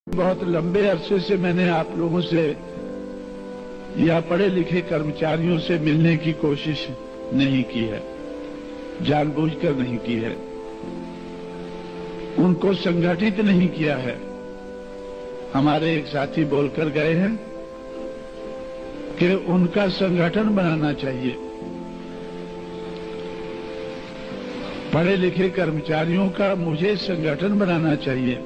बहुत लंबे अरसे से मैंने आप लोगों से या पढ़े लिखे कर्मचारियों से मिलने की कोशिश नहीं की है, जानबूझकर नहीं की है, उनको संगठित नहीं किया है। हमारे एक साथी बोलकर गए हैं कि उनका संगठन बनाना चाहिए। पढ़े लिखे कर्मचारियों का मुझे संगठन बनाना चाहिए।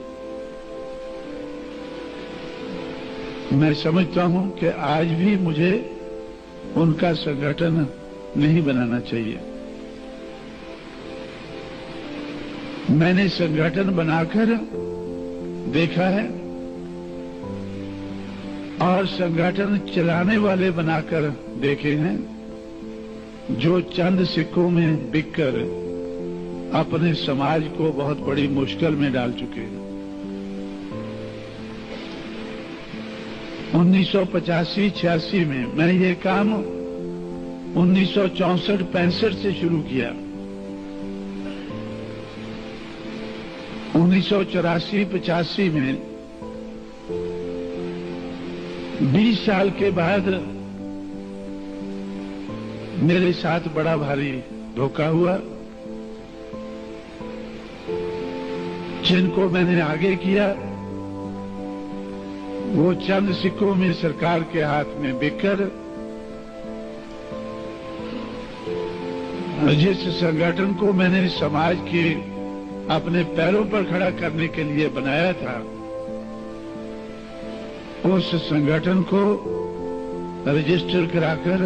मैं समझता हूं कि आज भी मुझे उनका संगठन नहीं बनाना चाहिए। मैंने संगठन बनाकर देखा है और संगठन चलाने वाले बनाकर देखे हैं जो चंद सिक्कों में बिककर अपने समाज को बहुत बड़ी मुश्किल में डाल चुके हैं। 1985-86 में मैंने ये काम 1964-65 से शुरू किया। 1984-85 में 20 साल के बाद मेरे साथ बड़ा भारी धोखा हुआ। जिनको मैंने आगे किया वो चंद सिक्कों में सरकार के हाथ में बिककर जिस संगठन को मैंने समाज के अपने पैरों पर खड़ा करने के लिए बनाया था, उस संगठन को रजिस्टर कराकर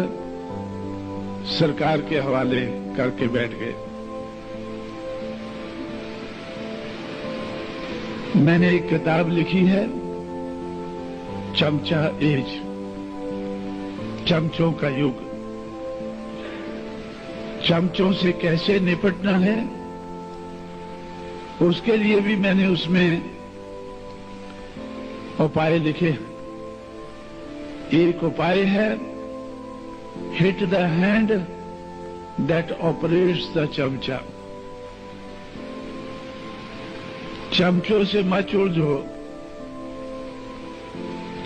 सरकार के हवाले करके बैठ गए। मैंने एक किताब लिखी है, चमचा एज, चमचों का युग। चमचों से कैसे निपटना है उसके लिए भी मैंने उसमें उपाय लिखे। एक उपाय है, hit the hand that operates the चमचा। चमचों से मत उलझो,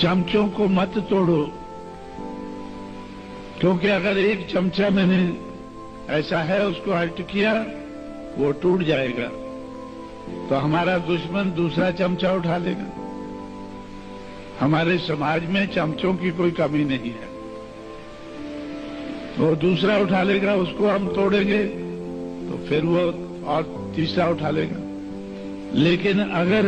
चमचों को मत तोड़ो, क्योंकि अगर एक चमचा मैंने ऐसा है उसको हल्ट किया वो टूट जाएगा तो हमारा दुश्मन दूसरा चमचा उठा लेगा। हमारे समाज में चमचों की कोई कमी नहीं है, वो दूसरा उठा लेगा, उसको हम तोड़ेंगे तो फिर वो और तीसरा उठा लेगा। लेकिन अगर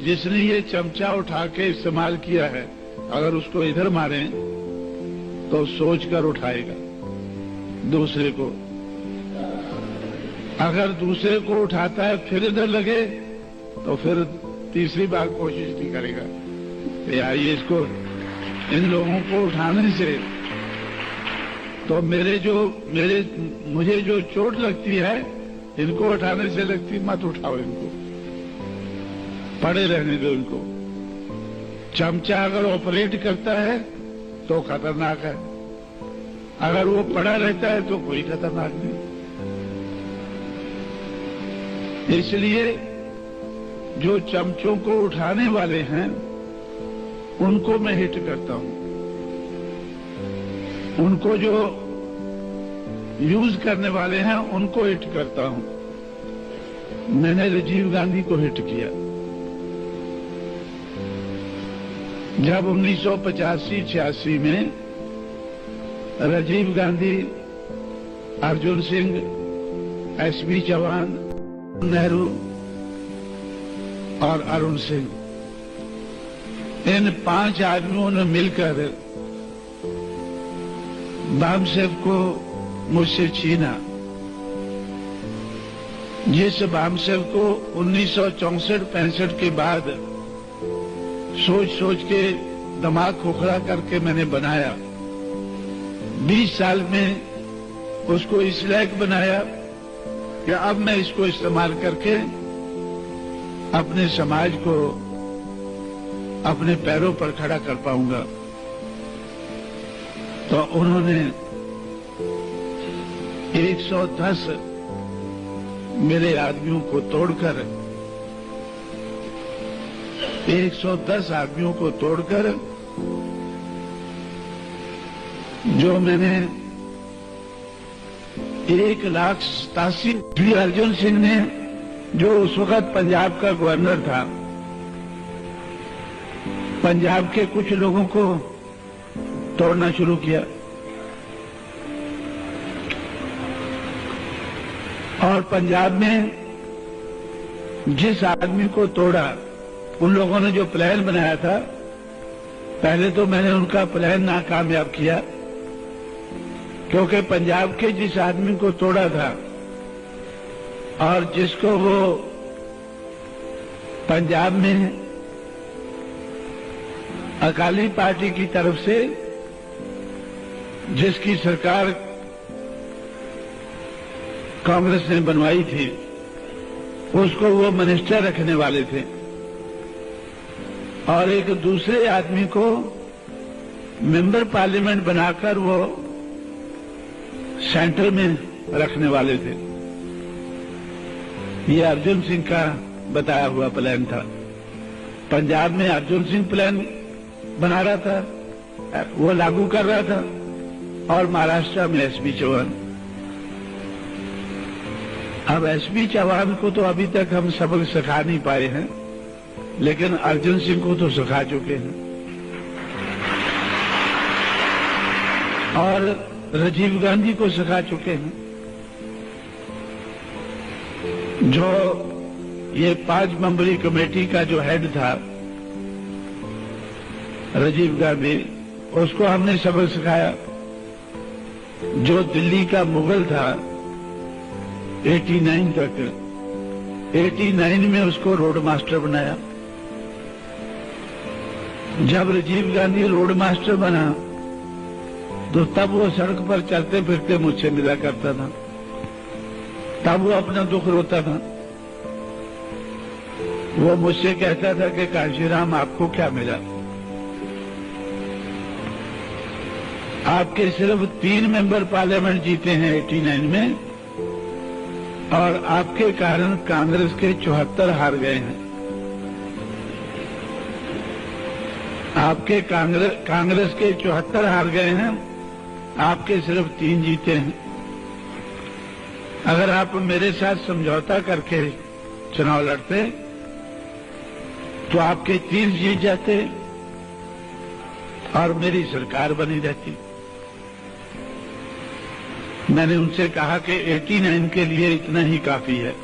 जिसने ये चमचा उठा के इस्तेमाल किया है अगर उसको इधर मारें तो सोचकर उठाएगा दूसरे को। अगर दूसरे को उठाता है फिर इधर लगे तो फिर तीसरी बार कोशिश नहीं करेगा। यार ये इसको इन लोगों को उठाने से तो मुझे जो चोट लगती है इनको उठाने से लगती, मत उठाओ इनको, पड़े रहने दो इनको। चमचा अगर ऑपरेट करता है तो खतरनाक है, अगर वो पड़ा रहता है तो कोई खतरनाक नहीं। इसलिए जो चमचों को उठाने वाले हैं उनको मैं हिट करता हूं, उनको जो यूज करने वाले हैं उनको हिट करता हूं। मैंने राजीव गांधी को हिट किया। जब 1985-86 में राजीव गांधी, अर्जुन सिंह, एसबी चौहान, नेहरू और अरुण सिंह, इन 5 आदमियों ने मिलकर बामसेव को मुझसे छीना। जिस बामसेव को 1964-65 के बाद सोच सोच के दिमाग खोखला करके मैंने बनाया, 20 साल में उसको इस लायक बनाया कि अब मैं इसको इस्तेमाल करके अपने समाज को अपने पैरों पर खड़ा कर पाऊंगा। तो उन्होंने 110 मेरे आदमियों को तोड़कर 110 आदमियों को तोड़कर जो मैंने 1,87,000 श्री अर्जुन सिंह ने, जो उस वक्त पंजाब का गवर्नर था, पंजाब के कुछ लोगों को तोड़ना शुरू किया और पंजाब में जिस आदमी को तोड़ा, उन लोगों ने जो प्लान बनाया था, पहले तो मैंने उनका प्लान नाकामयाब किया, क्योंकि पंजाब के जिस आदमी को तोड़ा था और जिसको वो पंजाब में अकाली पार्टी की तरफ से, जिसकी सरकार कांग्रेस ने बनवाई थी, उसको वो मिनिस्टर रखने वाले थे और एक दूसरे आदमी को मेंबर पार्लियामेंट बनाकर वो सेंटर में रखने वाले थे। ये अर्जुन सिंह का बताया हुआ प्लान था। पंजाब में अर्जुन सिंह प्लान बना रहा था, वो लागू कर रहा था, और महाराष्ट्र में एसपी चौहान। अब एसपी चौहान को तो अभी तक हम सबक सिखा नहीं पाए हैं, लेकिन अर्जुन सिंह को तो सिखा चुके हैं। और राजीव गांधी को सिखा चुके हैं। जो ये 5 मेंबरी कमेटी का जो हेड था राजीव गांधी, उसको हमने सबक सिखाया। जो दिल्ली का मुगल था 89 तक, 89 में उसको रोड मास्टर बनाया। जब राजीव गांधी रोड मास्टर बना तो तब वो सड़क पर चलते फिरते मुझसे मिला करता था, तब वो अपना दुख रोता था। वो मुझसे कहता था कि कांशीराम, आपको क्या मिला? आपके सिर्फ 3 मेंबर पार्लियामेंट जीते हैं 89 में, और आपके कारण कांग्रेस के 74 हार गए हैं। आपके कांग्रेस के 74 हार गए हैं, आपके सिर्फ 3 जीते हैं। अगर आप मेरे साथ समझौता करके चुनाव लड़ते तो आपके 30 जीत जाते और मेरी सरकार बनी रहती। मैंने उनसे कहा कि 89 के लिए इतना ही काफी है,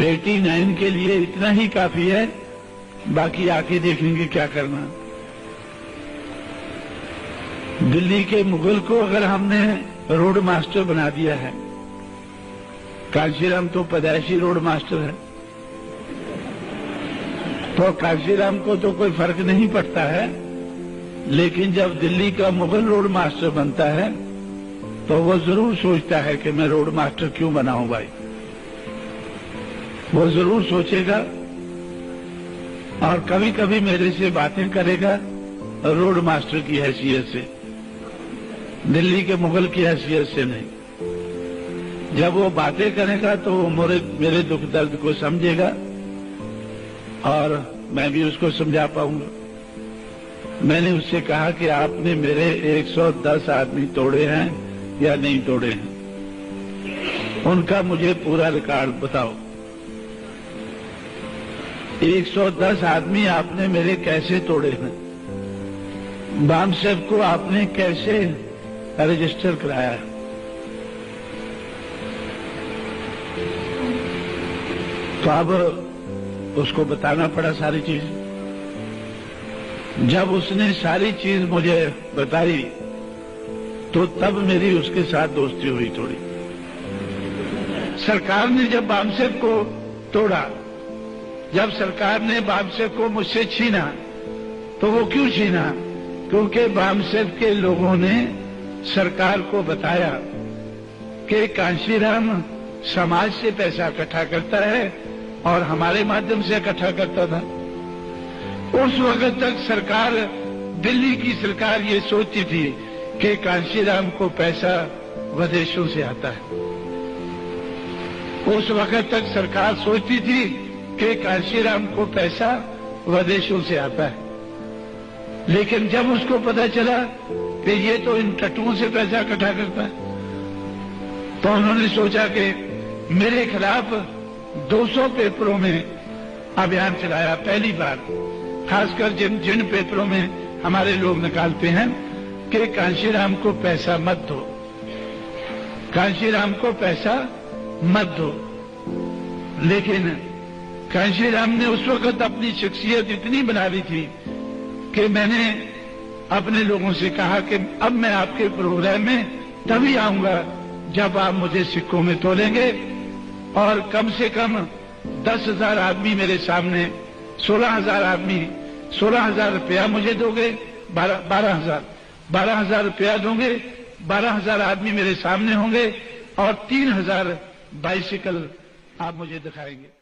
89 के लिए इतना ही काफी है, बाकी आके देखेंगे क्या करना। दिल्ली के मुगल को अगर हमने रोड मास्टर बना दिया है, कांशीराम तो पैदाइशी रोड मास्टर है, तो कांशीराम को तो कोई फर्क नहीं पड़ता है। लेकिन जब दिल्ली का मुगल रोड मास्टर बनता है तो वो जरूर सोचता है कि मैं रोड मास्टर क्यों बनाऊं भाई। वो जरूर सोचेगा और कभी कभी मेरे से बातें करेगा रोड मास्टर की हैसियत से, दिल्ली के मुगल की हैसियत से नहीं। जब वो बातें करेगा तो वो मेरे दुख दर्द को समझेगा और मैं भी उसको समझा पाऊंगा। मैंने उससे कहा कि आपने मेरे 110 आदमी तोड़े हैं या नहीं तोड़े हैं, उनका मुझे पूरा रिकॉर्ड बताओ। 110 आदमी आपने मेरे कैसे तोड़े हैं? बाम साहब को आपने कैसे रजिस्टर कराया है? तो अब उसको बताना पड़ा सारी चीज। जब उसने सारी चीज मुझे बताई तो तब मेरी उसके साथ दोस्ती हुई थोड़ी। सरकार ने जब बामसेफ को तोड़ा, जब सरकार ने बामसेफ को मुझसे छीना, तो वो क्यों छीना? क्योंकि बामसेफ के लोगों ने सरकार को बताया कि कांशीराम समाज से पैसा इकट्ठा करता है और हमारे माध्यम से इकट्ठा करता था। उस वक्त तक सरकार, दिल्ली की सरकार ये सोचती थी कि कांशीराम को पैसा विदेशों से आता है। उस वक्त तक सरकार सोचती थी कि कांशीराम को पैसा विदेशों से आता है, लेकिन जब उसको पता चला कि ये तो इन टट्टुओं से पैसा इकट्ठा करता है, तो उन्होंने सोचा कि मेरे खिलाफ 200 पेपरों में अभियान चलाया पहली बार। खासकर जिन पेपरों में हमारे लोग निकालते हैं कि कांशीराम को पैसा मत दो, कांशीराम को पैसा मत दो। लेकिन कांशीराम ने उस वक्त अपनी शख्सियत इतनी बना ली थी कि मैंने अपने लोगों से कहा कि अब मैं आपके प्रोग्राम में तभी आऊंगा जब आप मुझे सिक्कों में तोलेंगे और कम से कम 10,000 आदमी मेरे सामने, 16,000 आदमी, 16,000 रुपया मुझे दोगे, 12,000 रुपया दोगे, 12,000 आदमी मेरे सामने होंगे और 3,000 बाइसिकल आप मुझे दिखाएंगे।